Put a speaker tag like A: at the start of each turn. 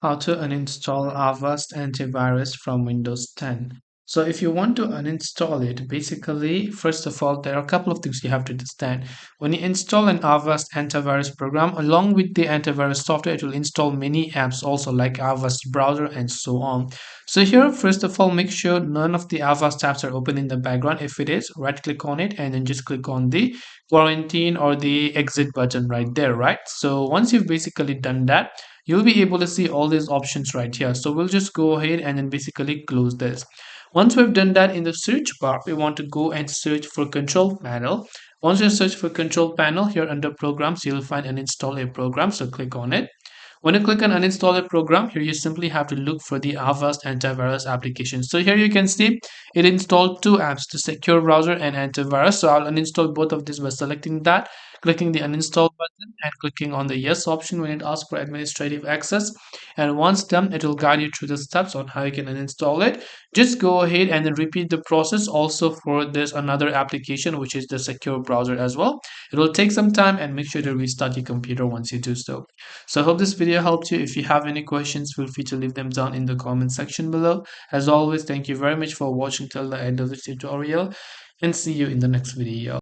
A: How to uninstall Avast Antivirus from Windows 10. So if you want to uninstall it, basically, first of all, there are a couple of things you have to understand. When you install an Avast antivirus program, along with the antivirus software, it will install many apps also like Avast browser and so on. So here, first of all, make sure none of the Avast apps are open in the background. If it is, right click on it and then just click on the quarantine or the exit button right there, right? So once you've basically done that, you'll be able to see all these options right here. So we'll just go ahead and then basically close this. Once we've done that, in the search bar, we want to go and search for control panel. Once you search for control panel, here under programs, you'll find uninstall a program. So click on it. When you click on uninstall a program, here you simply have to look for the Avast antivirus application. So here you can see it installed two apps, the secure browser and antivirus. So I'll uninstall both of these by selecting that, clicking the uninstall button and clicking on the yes option when it asks for administrative access. And once done, it will guide you through the steps on how you can uninstall it. Just go ahead and then repeat the process also for this another application, which is the secure browser as well. It will take some time, and make sure to restart your computer once you do so. So I hope this video helped you. If you have any questions, feel free to leave them down in the comment section below. As always, thank you very much for watching till the end of this tutorial, and see you in the next video.